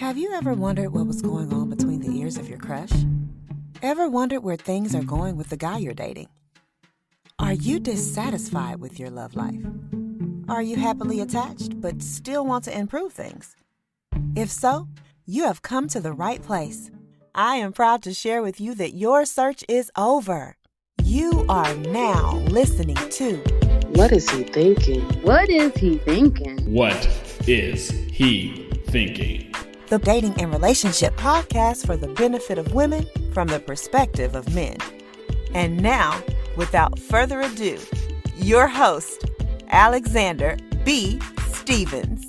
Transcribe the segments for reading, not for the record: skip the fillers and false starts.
Have you ever wondered what was going on between the ears of your crush? Ever wondered where things are going with the guy you're dating? Are you dissatisfied with your love life? Are you happily attached but still want to improve things? If so, you have come to the right place. I am proud to share with you that your search is over. You are now listening to What is he thinking? What is he thinking? What is he thinking? The dating and relationship podcast for the benefit of women from the perspective of men. And now, without further ado, your host, Alexander B. Stevens.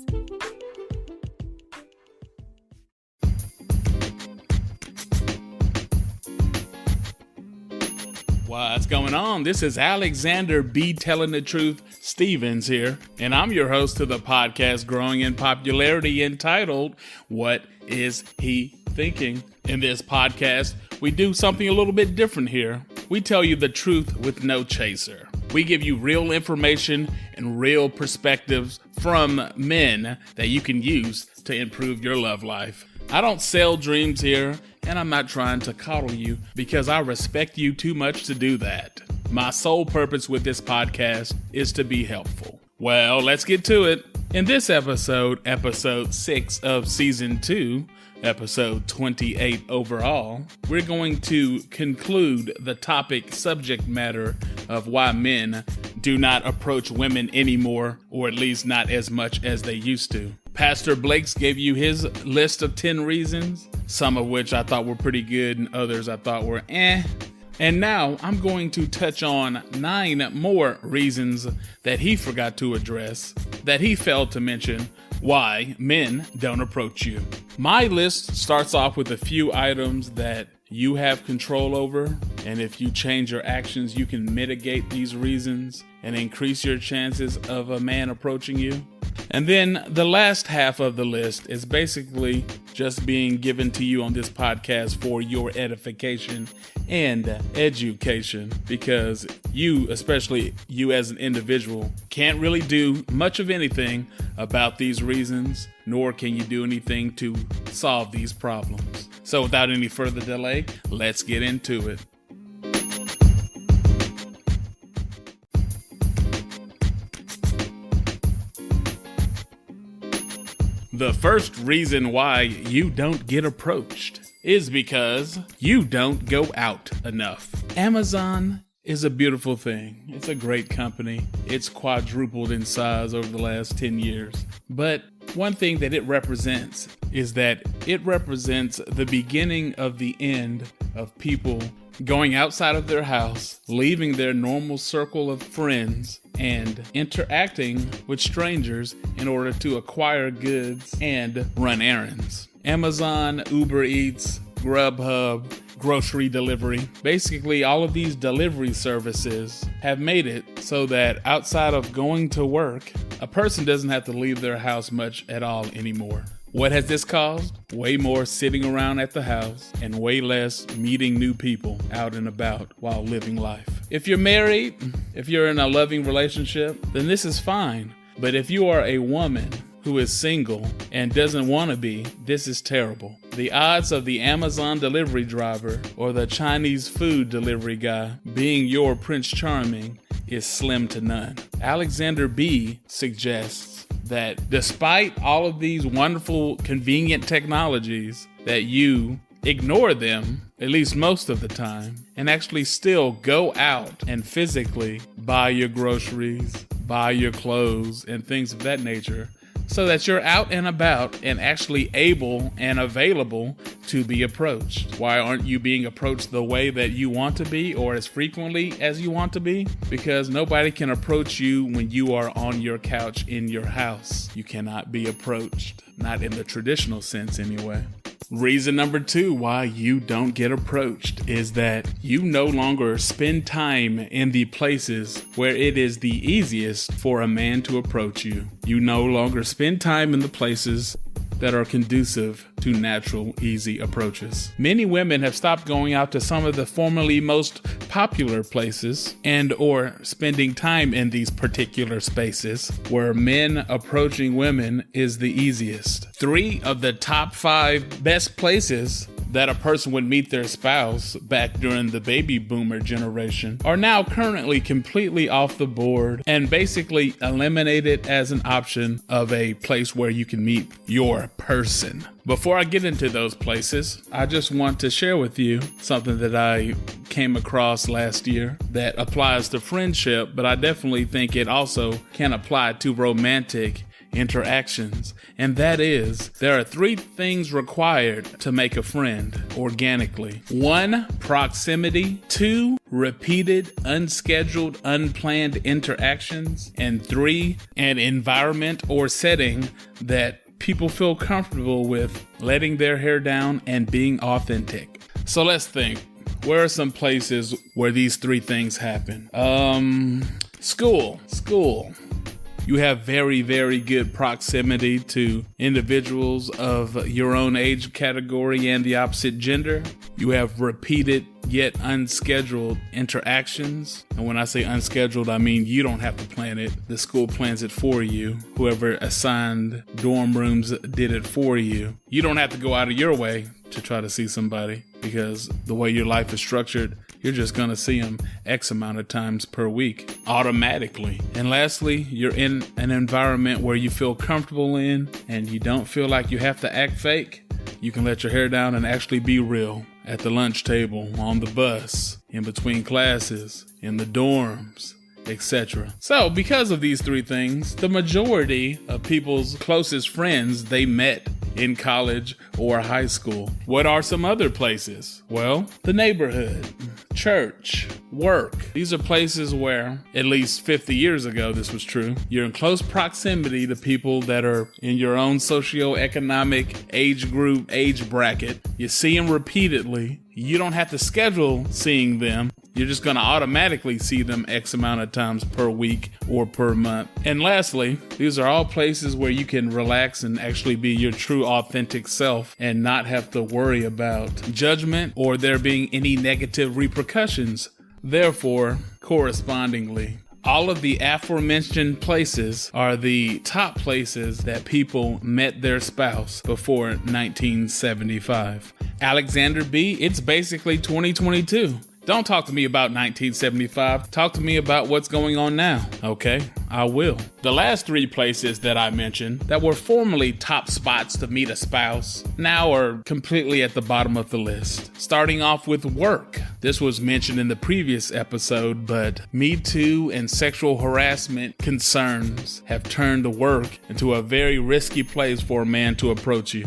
What's going on? This is Alexander B. Telling the Truth Stevens here, and I'm your host to the podcast growing in popularity entitled, What is he thinking? In this podcast, we do something a little bit different here. We tell you the truth with no chaser. We give you real information and real perspectives from men that you can use to improve your love life. I don't sell dreams here, and I'm not trying to coddle you because I respect you too much to do that. My sole purpose with this podcast is to be helpful. Well, let's get to it. In this episode 6 of Season 2, episode 28 overall, we're going to conclude the topic subject matter of why men do not approach women anymore, or at least not as much as they used to. Pastor Blake's gave you his list of 10 reasons, some of which I thought were pretty good and others I thought were eh. And now I'm going to touch on 9 more reasons that he forgot to address, that he failed to mention, why men don't approach you. My list starts off with a few items that you have control over, and if you change your actions, you can mitigate these reasons and increase your chances of a man approaching you. And then the last half of the list is basically just being given to you on this podcast for your edification and education, because you, especially you as an individual, can't really do much of anything about these reasons, nor can you do anything to solve these problems. So without any further delay, let's get into it. The first reason why you don't get approached is because you don't go out enough. Amazon is a beautiful thing. It's a great company. It's quadrupled in size over the last 10 years. But one thing that it represents is that it represents the beginning of the end of people going outside of their house, leaving their normal circle of friends, and interacting with strangers in order to acquire goods and run errands. Amazon, Uber Eats, Grubhub, grocery delivery. Basically, all of these delivery services have made it so that outside of going to work, a person doesn't have to leave their house much at all anymore. What has this caused? Way more sitting around at the house and way less meeting new people out and about while living life. If you're married, if you're in a loving relationship, then this is fine. But if you are a woman who is single and doesn't want to be, this is terrible. The odds of the Amazon delivery driver or the Chinese food delivery guy being your Prince Charming is slim to none. Alexander B. suggests that despite all of these wonderful, convenient technologies, that you ignore them, at least most of the time, and actually still go out and physically buy your groceries, buy your clothes, and things of that nature, so that you're out and about and actually able and available to be approached. Why aren't you being approached the way that you want to be or as frequently as you want to be? Because nobody can approach you when you are on your couch in your house. You cannot be approached, not in the traditional sense anyway. Reason number 2 why you don't get approached is that you no longer spend time in the places where it is the easiest for a man to approach you. You no longer spend time in the places that are conducive to natural, easy approaches. Many women have stopped going out to some of the formerly most popular places and or spending time in these particular spaces where men approaching women is the easiest. 3 of the top 5 best places that a person would meet their spouse back during the baby boomer generation are now currently completely off the board and basically eliminated as an option of a place where you can meet your person. Before I get into those places, I just want to share with you something that I came across last year that applies to friendship, but I definitely think it also can apply to romantic interactions, and that is there are 3 things required to make a friend organically. 1, proximity. 2, repeated, unscheduled, unplanned interactions. And 3, an environment or setting that people feel comfortable with letting their hair down and being authentic. So let's think. Where are some places where these 3 things happen? School. You have very, very good proximity to individuals of your own age category and the opposite gender. You have repeated yet unscheduled interactions. And when I say unscheduled, I mean you don't have to plan it. The school plans it for you. Whoever assigned dorm rooms did it for you. You don't have to go out of your way to try to see somebody because the way your life is structured, you're just going to see them X amount of times per week automatically. And lastly, you're in an environment where you feel comfortable in and you don't feel like you have to act fake. You can let your hair down and actually be real at the lunch table, on the bus, in between classes, in the dorms, etc. So because of these 3 things, the majority of people's closest friends they met in college or high school. What are some other places? Well, the neighborhood, church, work. These are places where, at least 50 years ago, this was true. You're in close proximity to people that are in your own socioeconomic age group, age bracket. You see them repeatedly. You don't have to schedule seeing them. You're just going to automatically see them X amount of times per week or per month. And lastly, these are all places where you can relax and actually be your true authentic self and not have to worry about judgment or there being any negative repercussions. Therefore, correspondingly, all of the aforementioned places are the top places that people met their spouse before 1975. Alexander B., it's basically 2022. Don't talk to me about 1975. Talk to me about what's going on now. Okay, I will. The last 3 places that I mentioned that were formerly top spots to meet a spouse now are completely at the bottom of the list. Starting off with work. This was mentioned in the previous episode, but Me Too and sexual harassment concerns have turned work into a very risky place for a man to approach you.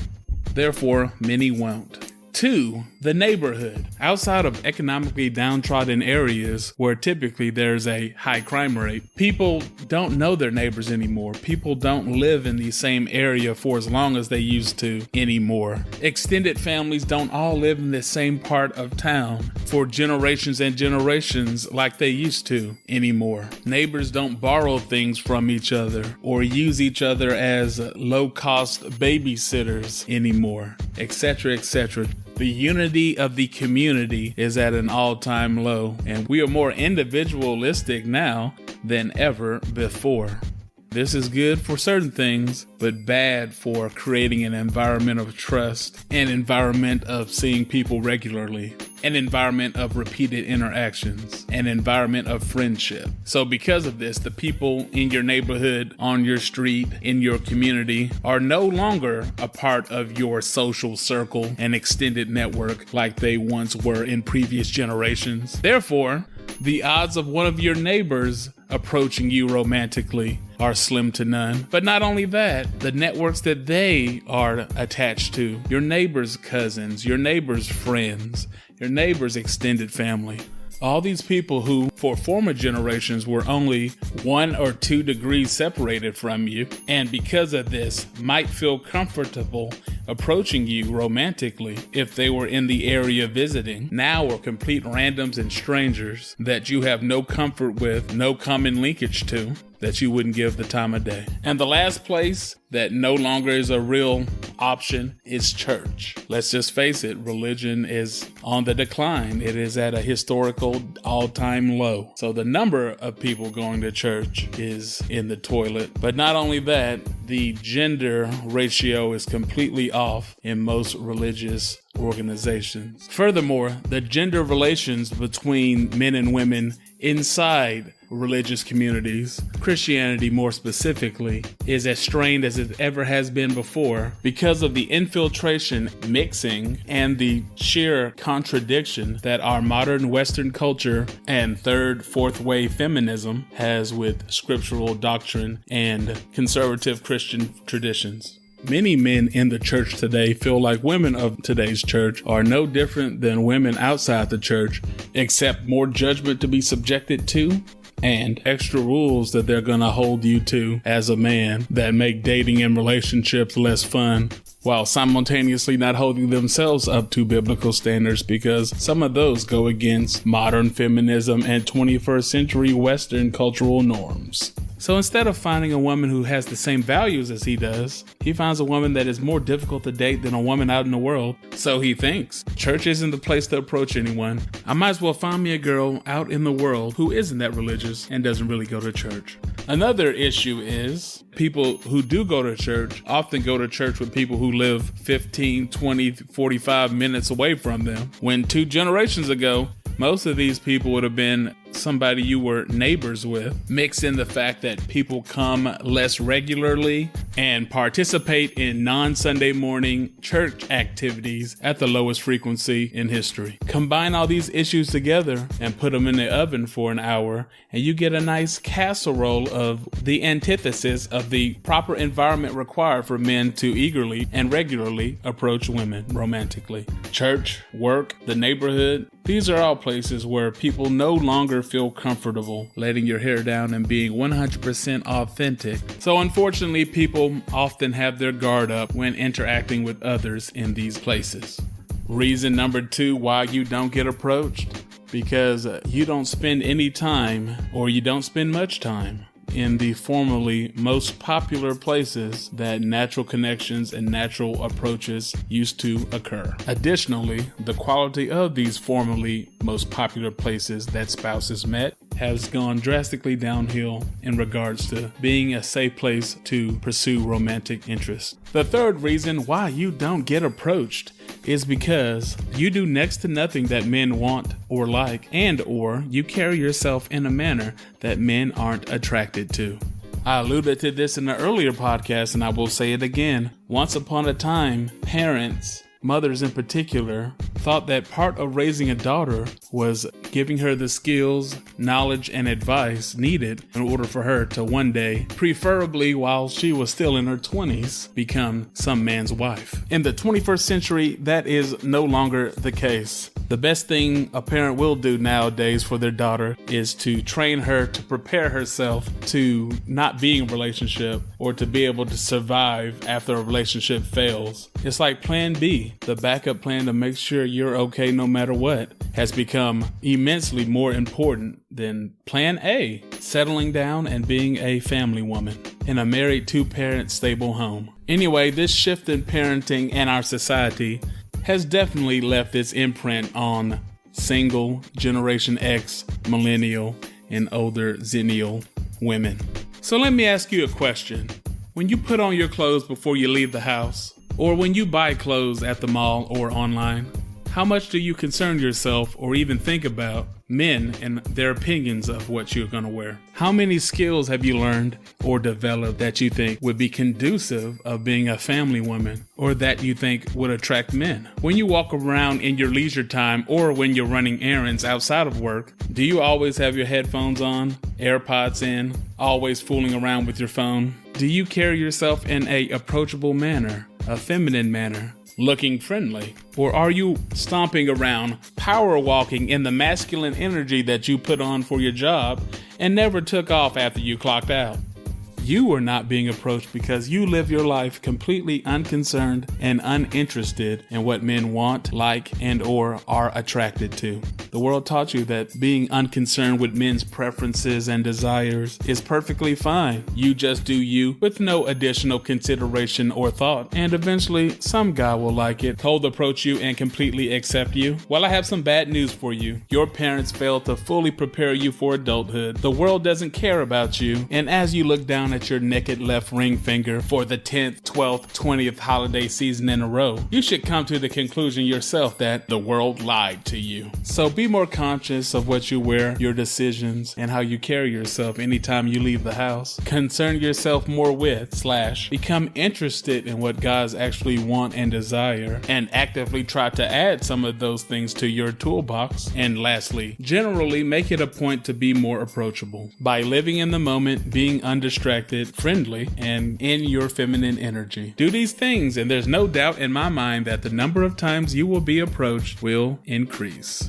Therefore, many won't. 2, the neighborhood. Outside of economically downtrodden areas where typically there's a high crime rate, people don't know their neighbors anymore. People don't live in the same area for as long as they used to anymore. Extended families don't all live in the same part of town for generations and generations like they used to anymore. Neighbors don't borrow things from each other or use each other as low-cost babysitters anymore, etc., etc. The unity of the community is at an all-time low, and we are more individualistic now than ever before. This is good for certain things, but bad for creating an environment of trust, an environment of seeing people regularly, an environment of repeated interactions, an environment of friendship. So because of this, the people in your neighborhood, on your street, in your community are no longer a part of your social circle and extended network like they once were in previous generations. Therefore, the odds of one of your neighbors approaching you romantically are slim to none. But not only that, the networks that they are attached to, your neighbor's cousins, your neighbor's friends, your neighbor's extended family, all these people who, for former generations, were only 1 or 2 degrees separated from you, and because of this, might feel comfortable approaching you romantically if they were in the area visiting, now are complete randoms and strangers that you have no comfort with, no common linkage to, that you wouldn't give the time of day. And the last place that no longer is a real option is church. Let's just face it, religion is on the decline. It is at a historical all-time low. So the number of people going to church is in the toilet. But not only that, the gender ratio is completely off in most religious organizations. Furthermore, the gender relations between men and women inside religious communities, Christianity more specifically, is as strained as it ever has been before because of the infiltration, mixing, and the sheer contradiction that our modern Western culture and third, fourth wave feminism has with scriptural doctrine and conservative Christian traditions. Many men in the church today feel like women of today's church are no different than women outside the church, except more judgment to be subjected to and extra rules that they're going to hold you to as a man that make dating and relationships less fun, while simultaneously not holding themselves up to biblical standards because some of those go against modern feminism and 21st century Western cultural norms. So instead of finding a woman who has the same values as he does, he finds a woman that is more difficult to date than a woman out in the world. So he thinks, church isn't the place to approach anyone. I might as well find me a girl out in the world who isn't that religious and doesn't really go to church. Another issue is people who do go to church often go to church with people who live 15, 20, 45 minutes away from them. When 2 generations ago, most of these people would have been somebody you were neighbors with. Mix in the fact that people come less regularly and participate in non-Sunday morning church activities at the lowest frequency in history. Combine all these issues together and put them in the oven for an hour, and you get a nice casserole of the antithesis of the proper environment required for men to eagerly and regularly approach women romantically. Church, work, the neighborhood, these are all places where people no longer feel comfortable letting your hair down and being 100% authentic. So unfortunately, people often have their guard up when interacting with others in these places. Reason number 2 why you don't get approached: because you don't spend any time, or you don't spend much time, in the formerly most popular places that natural connections and natural approaches used to occur. Additionally, the quality of these formerly most popular places that spouses met has gone drastically downhill in regards to being a safe place to pursue romantic interests. The third reason why you don't get approached is because you do next to nothing that men want or like, and or you carry yourself in a manner that men aren't attracted to. I alluded to this in the earlier podcast, and I will say it again. Once upon a time, parents, mothers in particular, thought that part of raising a daughter was giving her the skills, knowledge, and advice needed in order for her to one day, preferably while she was still in her 20s, become some man's wife. In the 21st century, that is no longer the case. The best thing a parent will do nowadays for their daughter is to train her to prepare herself to not be in a relationship or to be able to survive after a relationship fails. It's like plan B, the backup plan to make sure you're okay no matter what, has become immensely more important than plan A, settling down and being a family woman in a married 2-parent stable home. Anyway, this shift in parenting in our society has definitely left its imprint on single, Generation X, millennial, and older zennial women. So let me ask you a question. When you put on your clothes before you leave the house, or when you buy clothes at the mall or online, how much do you concern yourself or even think about men and their opinions of what you're going to wear? How many skills have you learned or developed that you think would be conducive of being a family woman, or that you think would attract men? When you walk around in your leisure time or when you're running errands outside of work, do you always have your headphones on, AirPods in, always fooling around with your phone? Do you carry yourself in a approachable manner, a feminine manner, looking friendly? Or are you stomping around, power walking in the masculine energy that you put on for your job and never took off after you clocked out? You are not being approached because you live your life completely unconcerned and uninterested in what men want, like, and or are attracted to. The world taught you that being unconcerned with men's preferences and desires is perfectly fine. You just do you with no additional consideration or thought, and eventually some guy will like it, cold approach you, and completely accept you. Well, I have some bad news for you. Your parents failed to fully prepare you for adulthood. The world doesn't care about you, and as you look down at your naked left ring finger for the 10th, 12th, 20th holiday season in a row, you should come to the conclusion yourself that the world lied to you. So be more conscious of what you wear, your decisions, and how you carry yourself anytime you leave the house. Concern yourself more with / become interested in what guys actually want and desire, and actively try to add some of those things to your toolbox. And lastly, generally make it a point to be more approachable by living in the moment, being undistracted, friendly, and in your feminine energy. Do these things, and there's no doubt in my mind that the number of times you will be approached will increase.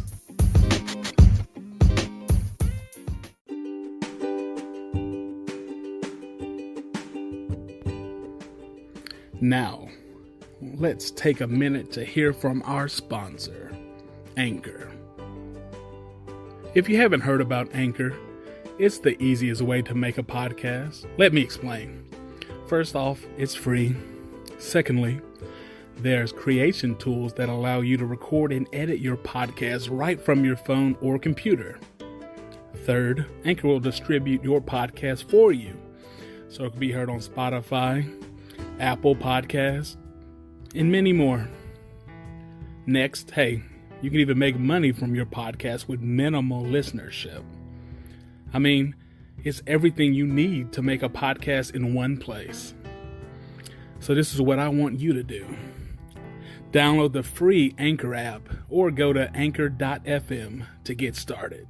Now, let's take a minute to hear from our sponsor, Anchor. If you haven't heard about Anchor, it's the easiest way to make a podcast. Let me explain. First off, it's free. Secondly, there's creation tools that allow you to record and edit your podcast right from your phone or computer. Third, Anchor will distribute your podcast for you, so it can be heard on Spotify, Apple Podcasts, and many more. Next, hey, you can even make money from your podcast with minimal listenership. I mean, it's everything you need to make a podcast in one place. So this is what I want you to do. Download the free Anchor app or go to anchor.fm to get started.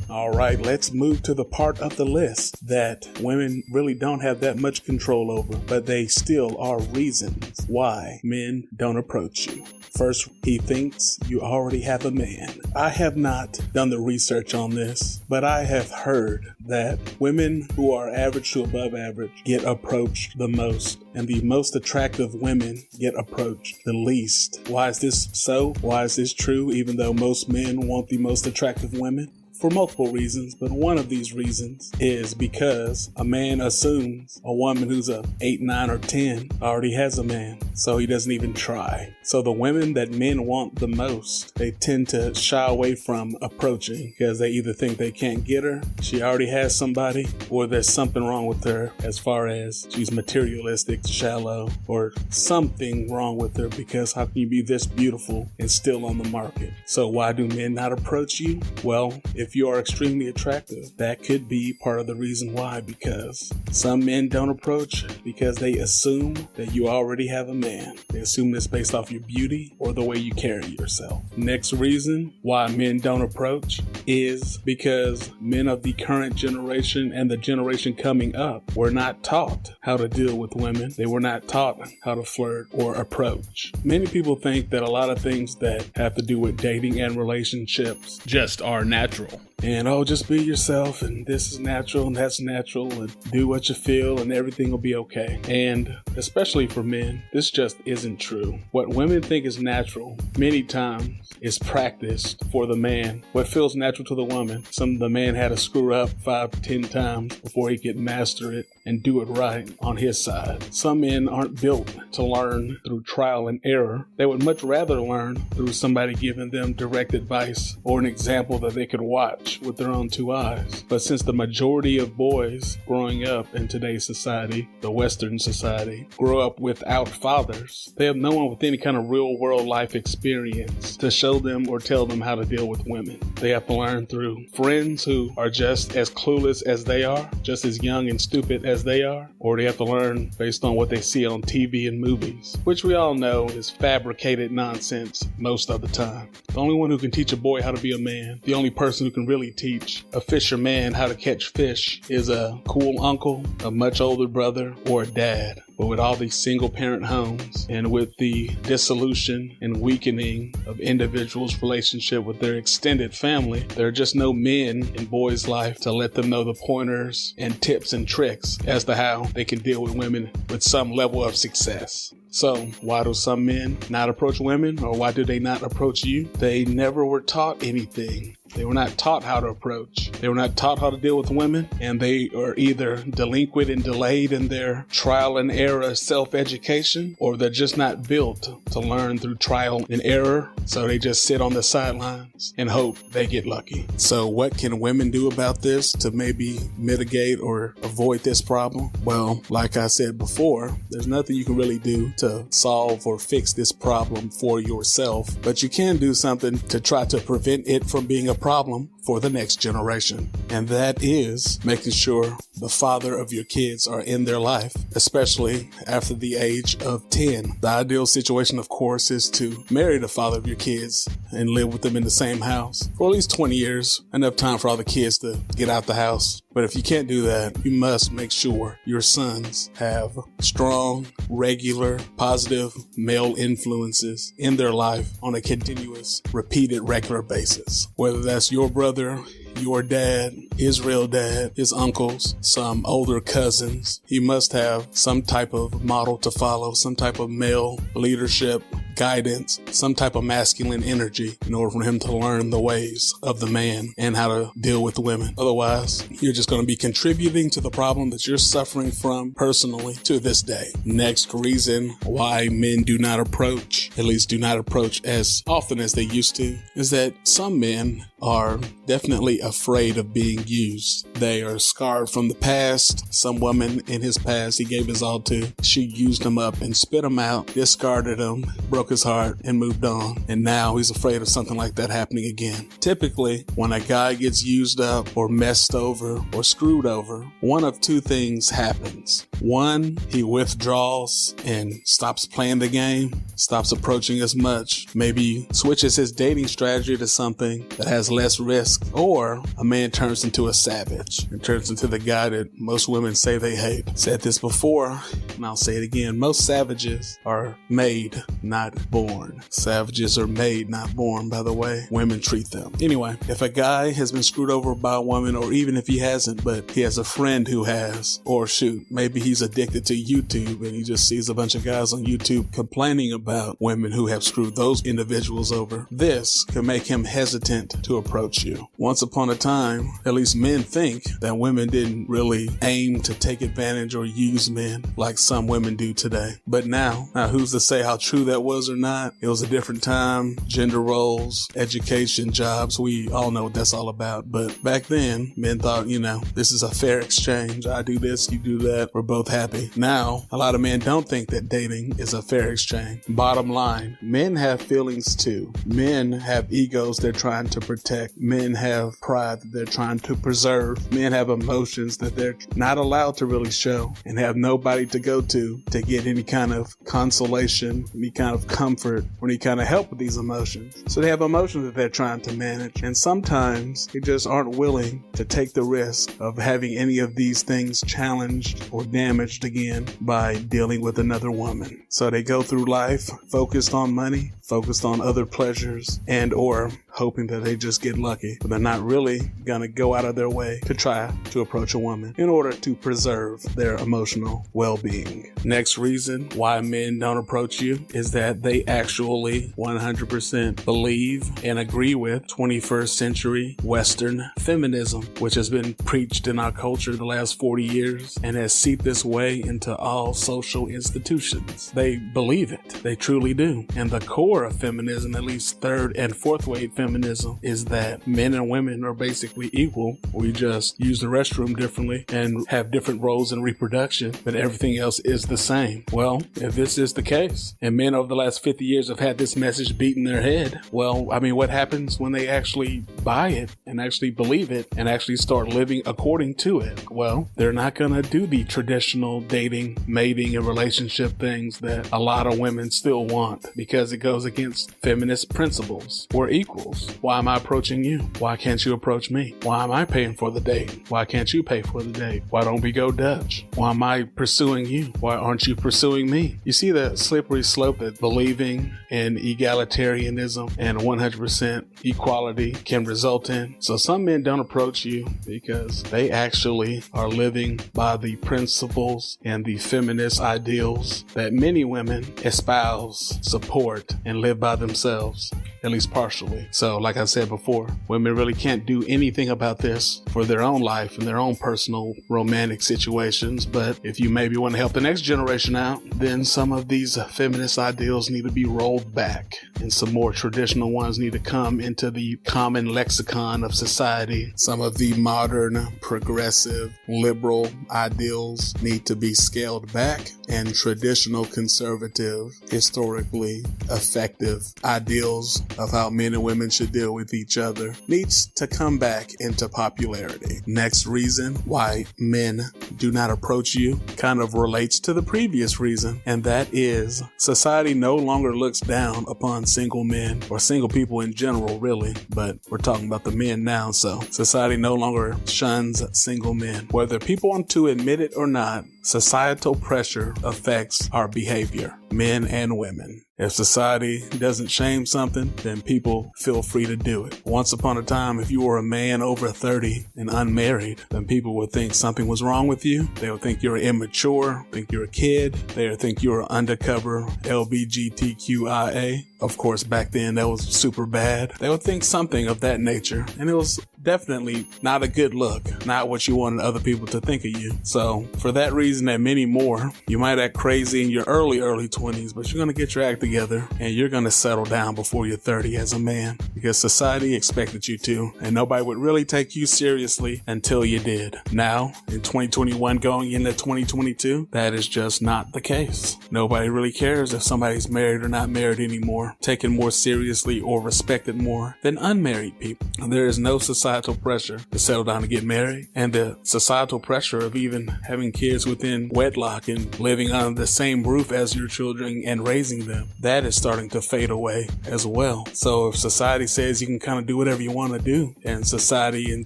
All right, let's move to the part of the list that women really don't have that much control over, but they still are reasons why men don't approach you. First, he thinks you already have a man. I have not done the research on this, but I have heard that women who are average to above average get approached the most, and the most attractive women get approached the least. Why is this so? Why is this true, even though most men want the most attractive women? For multiple reasons, but one of these reasons is because a man assumes a woman who's a 8, 9, or 10 already has a man, so he doesn't even try. So the women that men want the most, they tend to shy away from approaching because they either think they can't get her, she already has somebody, or there's something wrong with her as far as she's materialistic, shallow, or something wrong with her, because how can you be this beautiful and still on the market? So why do men not approach you? Well, if you are extremely attractive, that could be part of the reason why, because some men don't approach because they assume that you already have a man. They assume this based off your beauty or the way you carry yourself. Next reason why men don't approach is because men of the current generation and the generation coming up were not taught how to deal with women. They were not taught how to flirt or approach. Many people think that a lot of things that have to do with dating and relationships just are natural. And just be yourself, and this is natural and that's natural, and do what you feel and everything will be okay. And especially for men, this just isn't true. What women think is natural many times is practiced for the man. What feels natural to the woman, the man had to screw up 5-10 times before he could master it and do it right on his side. Some men aren't built to learn through trial and error. They would much rather learn through somebody giving them direct advice or an example that they could watch with their own 2 eyes. But since the majority of boys growing up in today's society, the Western society, grow up without fathers, they have no one with any kind of real world life experience to show them or tell them how to deal with women. They have to learn through friends who are just as clueless as they are, just as young and stupid as they are, or they have to learn based on what they see on TV and movies, which we all know is fabricated nonsense most of the time. The only one who can teach a boy how to be a man, the only person who can really really teach a fisherman how to catch fish is a cool uncle, a much older brother, or a dad. But with all these single parent homes and with the dissolution and weakening of individuals' relationship with their extended family, there are just no men in boys' life to let them know the pointers and tips and tricks as to how they can deal with women with some level of success. So why do some men not approach women, or why do they not approach you? They never were taught anything. They were not taught how to approach. They were not taught how to deal with women, and they are either delinquent and delayed in their trial and error self-education, or they're just not built to learn through trial and error, so they just sit on the sidelines and hope they get lucky. So what can women do about this to maybe mitigate or avoid this problem? Well, like I said before, there's nothing you can really do to solve or fix this problem for yourself, but you can do something to try to prevent it from being a problem for the next generation. And that is making sure the father of your kids are in their life, especially after the age of 10. The ideal situation, of course, is to marry the father of your kids and live with them in the same house for at least 20 years, enough time for all the kids to get out the house. But if you can't do that, you must make sure your sons have strong, regular, positive male influences in their life on a continuous, repeated, regular basis. Whether that's your brother, your dad, his real dad, his uncles, some older cousins. He must have some type of model to follow, some type of male leadership, guidance, some type of masculine energy in order for him to learn the ways of the man and how to deal with women. Otherwise, you're just going to be contributing to the problem that you're suffering from personally to this day. Next reason why men do not approach, at least do not approach as often as they used to, is that some men are definitely afraid of being used. They are scarred from the past. Some woman in his past he gave his all to, she used him up and spit him out, discarded him, broke his heart, and moved on. And now he's afraid of something like that happening again. Typically, when a guy gets used up or messed over or screwed over, one of two things happens. One, he withdraws and stops playing the game, stops approaching as much, maybe switches his dating strategy to something that has less risk, or a man turns into a savage and turns into the guy that most women say they hate. Said this before, and I'll say it again. Most savages are made, not born. Savages are made, not born, by the way women treat them. Anyway, if a guy has been screwed over by a woman, or even if he hasn't, but he has a friend who has, or shoot, maybe he's addicted to YouTube and he just sees a bunch of guys on YouTube complaining about women who have screwed those individuals over, this can make him hesitant to approach you. Once upon a time, at least men think that women didn't really aim to take advantage or use men like some women do today. But now who's to say how true that was or not? It was a different time, gender roles, education, jobs, we all know what that's all about. But back then, men thought, this is a fair exchange. I do this, you do that, we're both happy. Now, a lot of men don't think that dating is a fair exchange. Bottom line, men have feelings too. Men have egos they're trying to protect. Men have pride that they're trying to preserve. Men have emotions that they're not allowed to really show and have nobody to go to get any kind of consolation, any kind of comfort, or any kind of help with these emotions. So they have emotions that they're trying to manage, and sometimes they just aren't willing to take the risk of having any of these things challenged or damaged again by dealing with another woman. So they go through life focused on money, focused on other pleasures, and or hoping that they just get lucky, but they're not really gonna go out of their way to try to approach a woman in order to preserve their emotional well-being. Next reason why men don't approach you is that they actually 100% believe and agree with 21st century Western feminism, which has been preached in our culture the last 40 years and has seeped its way into all social institutions. They believe it. They truly do. And the core of feminism, at least third and fourth wave feminism, is that men and women are basically equal. We just use the restroom differently and have different roles in reproduction, but everything else is the same. Well, if this is the case, and men over the last 50 years have had this message beat in their head, well, what happens when they actually buy it and actually believe it and actually start living according to it? Well, they're not going to do the traditional dating, mating, and relationship things that a lot of women still want, because it goes against feminist principles. We're equal. rules. Why am I approaching you? Why can't you approach me? Why am I paying for the date? Why can't you pay for the date? Why don't we go Dutch? Why am I pursuing you? Why aren't you pursuing me? You see the slippery slope that believing in egalitarianism and 100% equality can result in? So some men don't approach you because they actually are living by the principles and the feminist ideals that many women espouse, support, and live by themselves, at least partially. So like I said before, women really can't do anything about this for their own life and their own personal romantic situations. But if you maybe want to help the next generation out, then some of these feminist ideals need to be rolled back and some more traditional ones need to come into the common lexicon of society. Some of the modern, progressive, liberal ideals need to be scaled back, and traditional, conservative, historically effective ideals of how men and women should deal with each other needs to come back into popularity. Next reason why men do not approach you kind of relates to the previous reason, and that is society no longer looks down upon single men or single people in general, really, but we're talking about the men now. So society no longer shuns single men. Whether people want to admit it or not, societal pressure affects our behavior, men and women. If society doesn't shame something, then people feel free to do it. Once upon a time, if you were a man over 30 and unmarried, then people would think something was wrong with you. They would think you're immature, think you're a kid. They would think you were undercover LGBTQIA. Of course, back then that was super bad. They would think something of that nature, and it was definitely not a good look, not what you wanted other people to think of you. So for that reason and many more, you might act crazy in your early 20s, but you're going to get your act together and you're going to settle down before you're 30 as a man, because society expected you to, and nobody would really take you seriously until you did. Now, in 2021 going into 2022, that is just not the case. Nobody really cares if somebody's married or not married anymore, taken more seriously or respected more than unmarried people. There is no societal pressure to settle down and get married, and the societal pressure of even having kids within wedlock and living under the same roof as your children and raising them, that is starting to fade away as well. So if society says you can kind of do whatever you want to do, and society in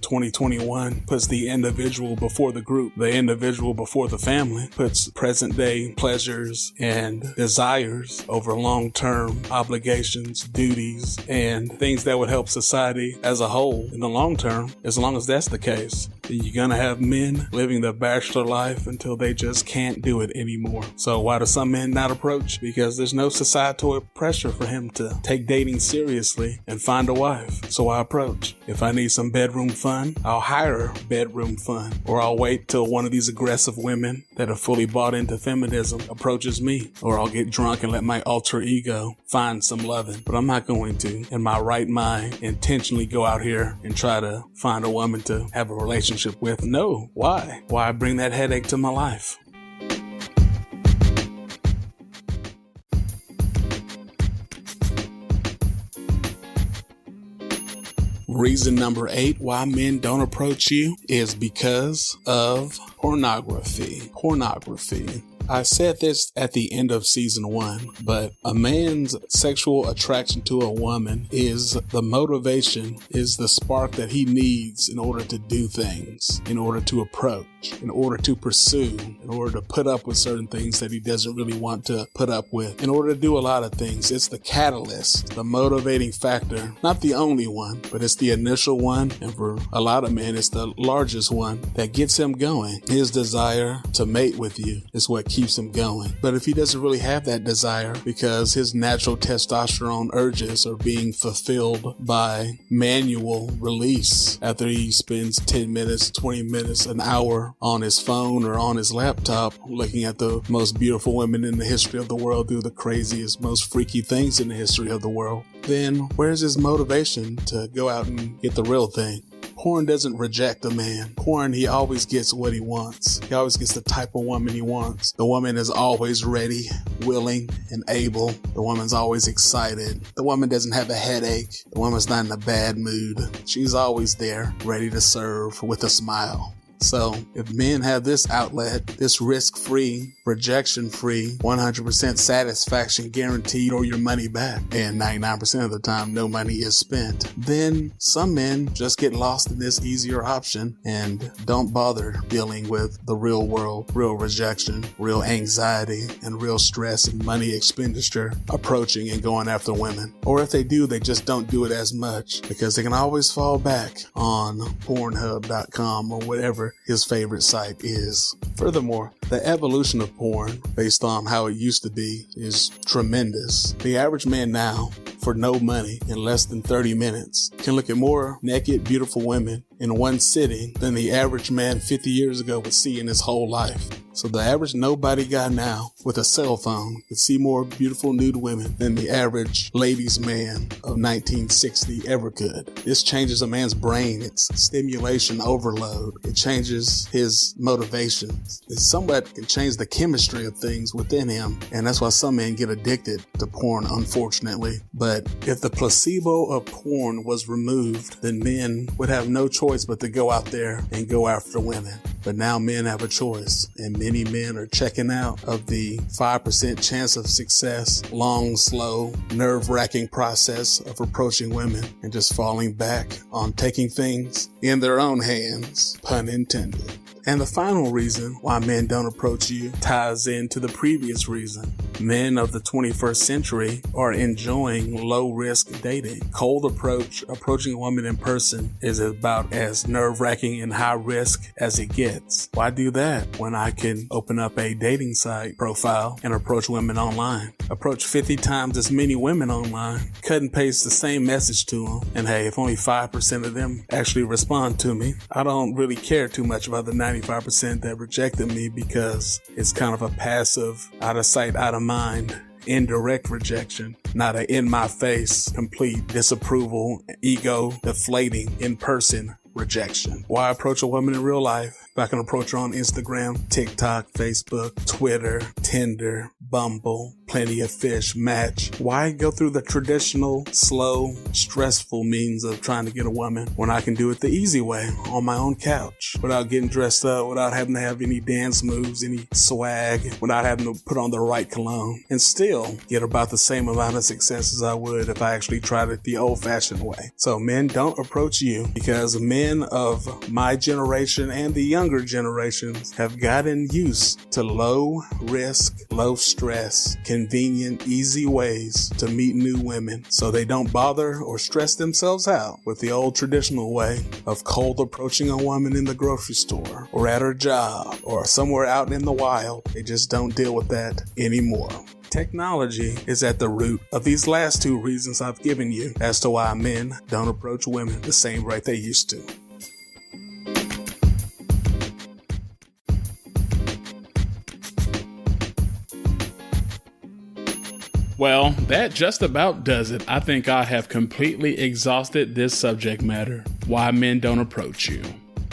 2021 puts the individual before the group, the individual before the family, puts present day pleasures and desires over long-term obligations, duties, and things that would help society as a whole in the long term, as long as that's the case, then you're gonna have men living the bachelor life until they just can't do it anymore. So why do some men not approach? Because there's no societal pressure for him to take dating seriously and find a wife. So I approach. If I need some bedroom fun, I'll hire bedroom fun, or I'll wait till one of these aggressive women that are fully bought into feminism approaches me, or I'll get drunk and let my alter ego find some loving. But I'm not going to, in my right mind, intentionally go out here and try to find a woman to have a relationship with. No. Why? Why bring that headache to my life? Reason number 8 why men don't approach you is because of pornography. Pornography. I said this at the end of season 1, but a man's sexual attraction to a woman is the motivation, is the spark that he needs in order to do things, in order to approach, in order to pursue, in order to put up with certain things that he doesn't really want to put up with, in order to do a lot of things. It's the catalyst, the motivating factor, not the only one, but it's the initial one, and for a lot of men, it's the largest one that gets him going. His desire to mate with you is what keeps him going. But if he doesn't really have that desire because his natural testosterone urges are being fulfilled by manual release after he spends 10 minutes, 20 minutes, an hour on his phone or on his laptop looking at the most beautiful women in the history of the world do the craziest, most freaky things in the history of the world, then where's his motivation to go out and get the real thing? Porn doesn't reject a man. Porn, he always gets what he wants. He always gets the type of woman he wants. The woman is always ready, willing, and able. The woman's always excited. The woman doesn't have a headache. The woman's not in a bad mood. She's always there, ready to serve with a smile. So if men have this outlet, this risk-free, rejection-free, 100% satisfaction guaranteed or your money back, and 99% of the time no money is spent, then some men just get lost in this easier option and don't bother dealing with the real world, real rejection, real anxiety, and real stress and money expenditure approaching and going after women. Or if they do, they just don't do it as much because they can always fall back on Pornhub.com or whatever his favorite site is. Furthermore, the evolution of porn, based on how it used to be, is tremendous. The average man now, for no money, in less than 30 minutes, can look at more naked, beautiful women in one sitting than the average man 50 years ago would see in his whole life. So the average nobody guy now with a cell phone could see more beautiful nude women than the average ladies man of 1960 ever could. This changes a man's brain. It's stimulation overload. It changes his motivations. It somewhat can change the chemistry of things within him. And that's why some men get addicted to porn, unfortunately. But if the placebo of porn was removed, then men would have no choice but to go out there and go after women. But now men have a choice, and many men are checking out of the 5% chance of success, long, slow, nerve-wracking process of approaching women and just falling back on taking things in their own hands, pun intended. And the final reason why men don't approach you ties into the previous reason. Men of the 21st century are enjoying low-risk dating. Cold approaching a woman in person is about as nerve-wracking and high-risk as it gets. Why do that when I can open up a dating site profile and approach women online? Approach 50 times as many women online, cut and paste the same message to them, and hey, if only 5% of them actually respond to me, I don't really care too much about the 95% that rejected me because it's kind of a passive, out of sight, out of mind, indirect rejection, not a in my face, complete disapproval, ego deflating, in person rejection. Why approach a woman in real life if I can approach her on Instagram, TikTok, Facebook, Twitter, Tinder, Bumble, Plenty of Fish, Match? Why go through the traditional, slow, stressful means of trying to get a woman when I can do it the easy way on my own couch without getting dressed up, without having to have any dance moves, any swag, without having to put on the right cologne, and still get about the same amount of success as I would if I actually tried it the old-fashioned way. So men, don't approach you because men of my generation and the younger generations have gotten used to low risk, low stress, convenient, easy ways to meet new women, so they don't bother or stress themselves out with the old traditional way of cold approaching a woman in the grocery store or at her job or somewhere out in the wild. They just don't deal with that anymore. Technology is at the root of these last two reasons I've given you as to why men don't approach women the same way they used to. Well, that just about does it. I think I have completely exhausted this subject matter. Why men don't approach you.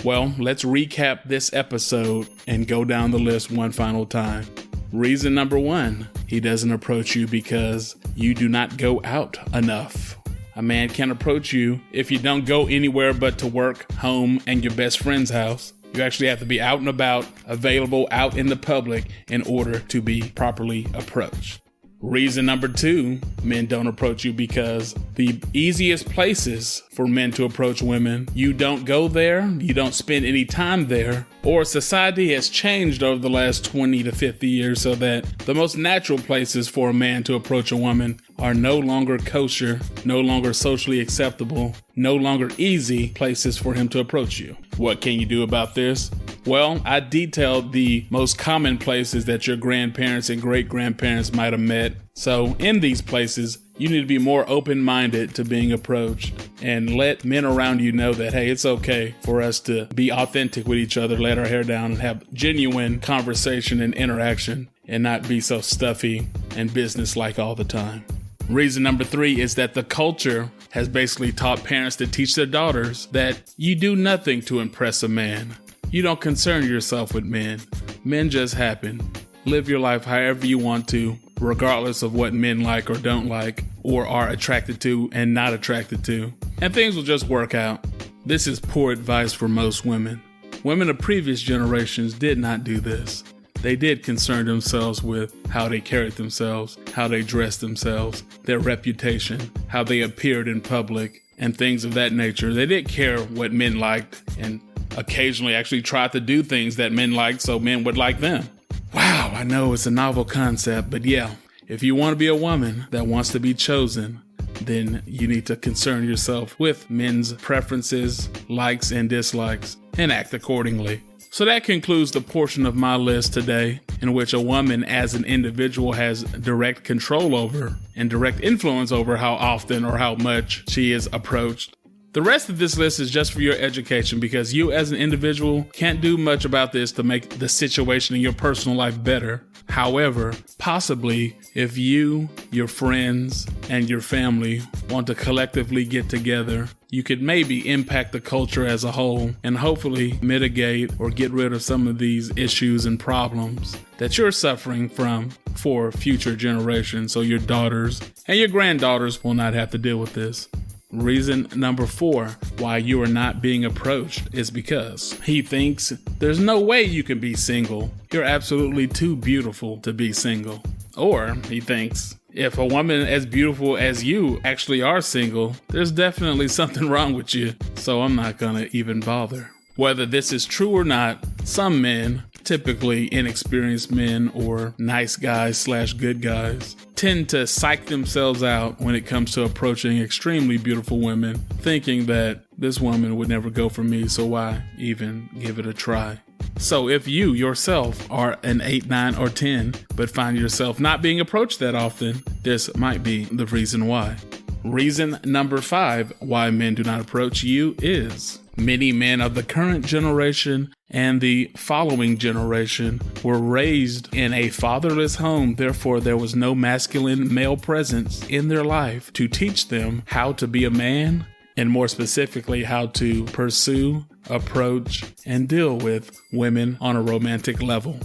Well, let's recap this episode and go down the list one final time. Reason number 1, he doesn't approach you because you do not go out enough. A man can't approach you if you don't go anywhere but to work, home, and your best friend's house. You actually have to be out and about, available out in the public in order to be properly approached. Reason number 2, men don't approach you because the easiest places for men to approach women, you don't go there, you don't spend any time there, or society has changed over the last 20 to 50 years so that the most natural places for a man to approach a woman are no longer kosher, no longer socially acceptable, no longer easy places for him to approach you. What can you do about this? Well, I detailed the most common places that your grandparents and great-grandparents might have met. So in these places, you need to be more open-minded to being approached and let men around you know that, hey, it's okay for us to be authentic with each other, let our hair down, and have genuine conversation and interaction and not be so stuffy and business-like all the time. Reason number 3 is that the culture has basically taught parents to teach their daughters that you do nothing to impress a man. You don't concern yourself with men. Men just happen. Live your life however you want to, regardless of what men like or don't like, or are attracted to and not attracted to. And things will just work out. This is poor advice for most women. Women of previous generations did not do this. They did concern themselves with how they carried themselves, how they dressed themselves, their reputation, how they appeared in public, and things of that nature. They did care what men liked and occasionally actually tried to do things that men liked so men would like them. Wow, I know it's a novel concept, but yeah, if you want to be a woman that wants to be chosen, then you need to concern yourself with men's preferences, likes, and dislikes, and act accordingly. So that concludes the portion of my list today in which a woman as an individual has direct control over and direct influence over how often or how much she is approached. The rest of this list is just for your education because you as an individual can't do much about this to make the situation in your personal life better. However, possibly if you, your friends, and your family want to collectively get together, you could maybe impact the culture as a whole and hopefully mitigate or get rid of some of these issues and problems that you're suffering from for future generations so your daughters and your granddaughters will not have to deal with this. Reason number 4 why you are not being approached is because he thinks there's no way you can be single. You're absolutely too beautiful to be single. Or he thinks if a woman as beautiful as you actually are single, there's definitely something wrong with you, so I'm not gonna even bother. Whether this is true or not, some men, typically inexperienced men or nice guys / good guys, tend to psych themselves out when it comes to approaching extremely beautiful women, thinking that this woman would never go for me, so why even give it a try? So if you yourself are an 8, 9, or 10, but find yourself not being approached that often, this might be the reason why. Reason number 5 why men do not approach you is many men of the current generation and the following generation were raised in a fatherless home. Therefore, there was no masculine male presence in their life to teach them how to be a man, and more specifically, how to pursue, approach, and deal with women on a romantic level.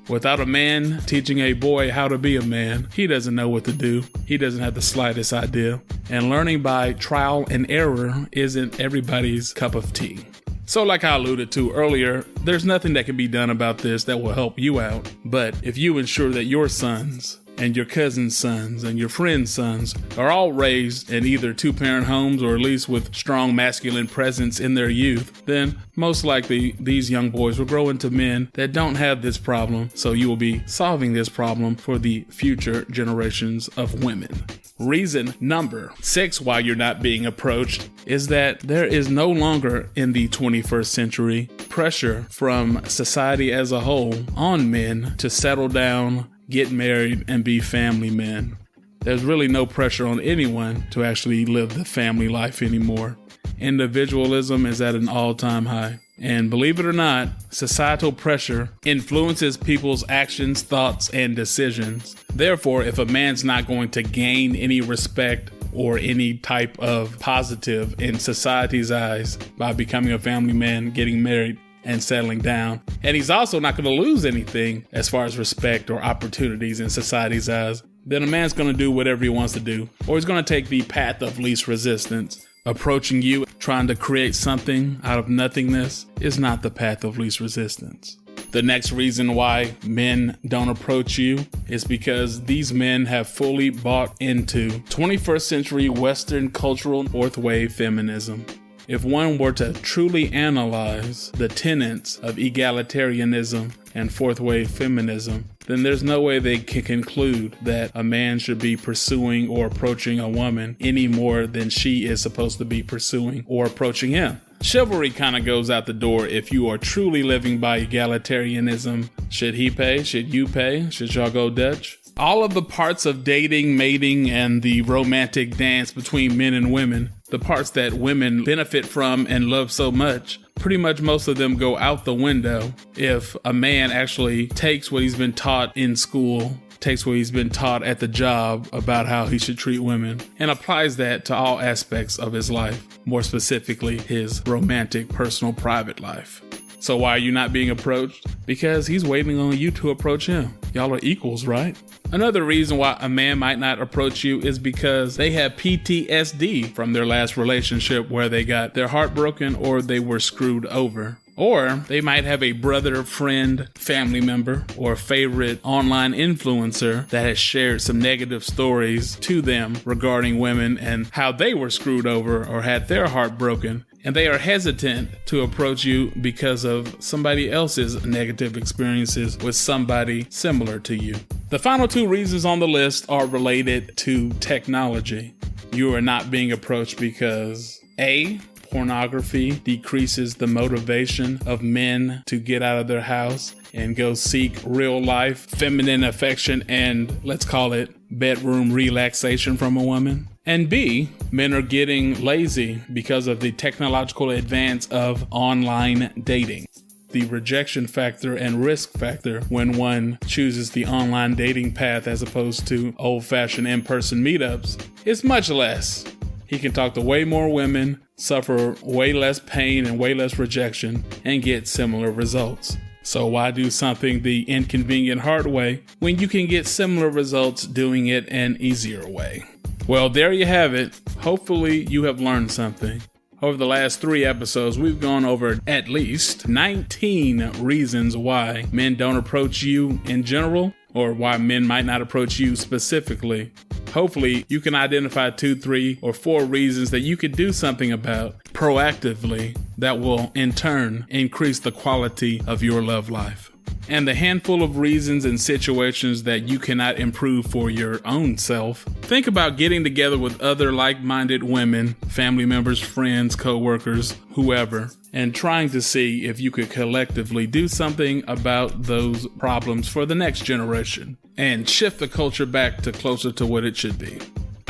Without a man teaching a boy how to be a man, he doesn't know what to do. He doesn't have the slightest idea. And learning by trial and error isn't everybody's cup of tea. So like I alluded to earlier, there's nothing that can be done about this that will help you out. But if you ensure that your sons and your cousin's sons and your friends' sons are all raised in either 2-parent homes or at least with strong masculine presence in their youth, then most likely these young boys will grow into men that don't have this problem, so you will be solving this problem for the future generations of women. Reason number 6 why you're not being approached is that there is no longer in the 21st century pressure from society as a whole on men to settle down, get married, and be family men. There's really no pressure on anyone to actually live the family life anymore. Individualism is at an all-time high. And believe it or not, societal pressure influences people's actions, thoughts, and decisions. Therefore, if a man's not going to gain any respect or any type of positive in society's eyes by becoming a family man, getting married, and settling down, and he's also not going to lose anything as far as respect or opportunities in society's eyes, then a man's going to do whatever he wants to do, or he's going to take the path of least resistance. Approaching you, trying to create something out of nothingness, is not the path of least resistance. The next reason why men don't approach you is because these men have fully bought into 21st century Western cultural fourth wave feminism. If one were to truly analyze the tenets of egalitarianism and fourth wave feminism, then there's no way they can conclude that a man should be pursuing or approaching a woman any more than she is supposed to be pursuing or approaching him. Chivalry kind of goes out the door if you are truly living by egalitarianism. Should he pay? Should you pay? Should y'all go Dutch? All of the parts of dating, mating, and the romantic dance between men and women, the parts that women benefit from and love so much, pretty much most of them go out the window if a man actually takes what he's been taught in school, takes what he's been taught at the job about how he should treat women, and applies that to all aspects of his life, more specifically his romantic, personal, private life. So why are you not being approached? Because he's waiting on you to approach him. Y'all are equals, right? Another reason why a man might not approach you is because they have PTSD from their last relationship where they got their heart broken or they were screwed over. Or they might have a brother, friend, family member, or favorite online influencer that has shared some negative stories to them regarding women and how they were screwed over or had their heart broken. And they are hesitant to approach you because of somebody else's negative experiences with somebody similar to you. The final two reasons on the list are related to technology. You are not being approached because A, pornography decreases the motivation of men to get out of their house and go seek real life feminine affection and, let's call it, bedroom relaxation from a woman. And B, men are getting lazy because of the technological advance of online dating. The rejection factor and risk factor when one chooses the online dating path as opposed to old-fashioned in-person meetups is much less. He can talk to way more women, suffer way less pain and way less rejection, and get similar results. So why do something the inconvenient hard way when you can get similar results doing it an easier way? Well, there you have it. Hopefully you have learned something. Over the last 3 episodes, we've gone over at least 19 reasons why men don't approach you in general, or why men might not approach you specifically. Hopefully, you can identify 2, 3, or 4 reasons that you could do something about proactively that will, in turn, increase the quality of your love life. And the handful of reasons and situations that you cannot improve for your own self, think about getting together with other like-minded women, family members, friends, co-workers, whoever, and trying to see if you could collectively do something about those problems for the next generation and shift the culture back to closer to what it should be.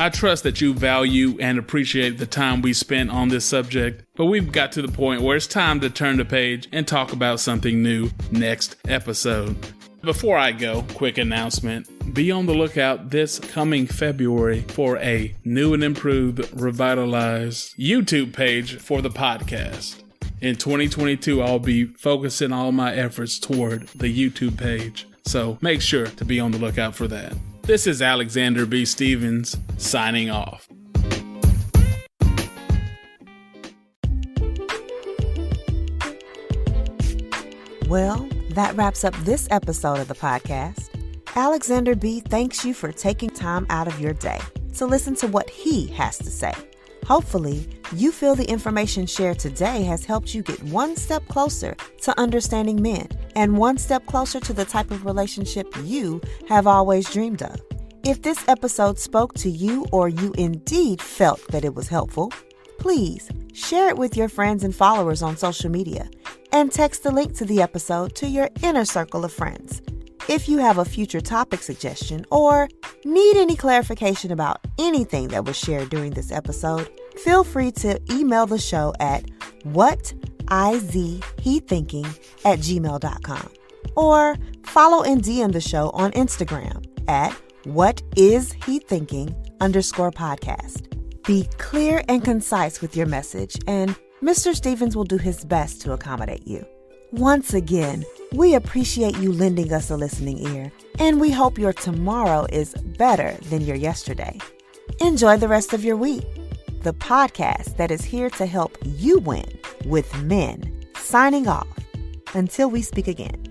I trust that you value and appreciate the time we spent on this subject, but we've got to the point where it's time to turn the page and talk about something new next episode. Before I go, quick announcement. Be on the lookout this coming February for a new and improved, revitalized YouTube page for the podcast. In 2022, I'll be focusing all my efforts toward the YouTube page, so make sure to be on the lookout for that. This is Alexander B. Stevens, signing off. Well, that wraps up this episode of the podcast. Alexander B. thanks you for taking time out of your day to listen to what he has to say. Hopefully, you feel the information shared today has helped you get one step closer to understanding men and one step closer to the type of relationship you have always dreamed of. If this episode spoke to you or you indeed felt that it was helpful, please share it with your friends and followers on social media and text the link to the episode to your inner circle of friends. If you have a future topic suggestion or need any clarification about anything that was shared during this episode, feel free to email the show at whatishethinking@gmail.com or follow and DM the show on Instagram at whatishethinking_podcast. Be clear and concise with your message, and Mr. Stevens will do his best to accommodate you. Once again, we appreciate you lending us a listening ear, and we hope your tomorrow is better than your yesterday. Enjoy the rest of your week. The podcast that is here to help you win with men. Signing off. Until we speak again.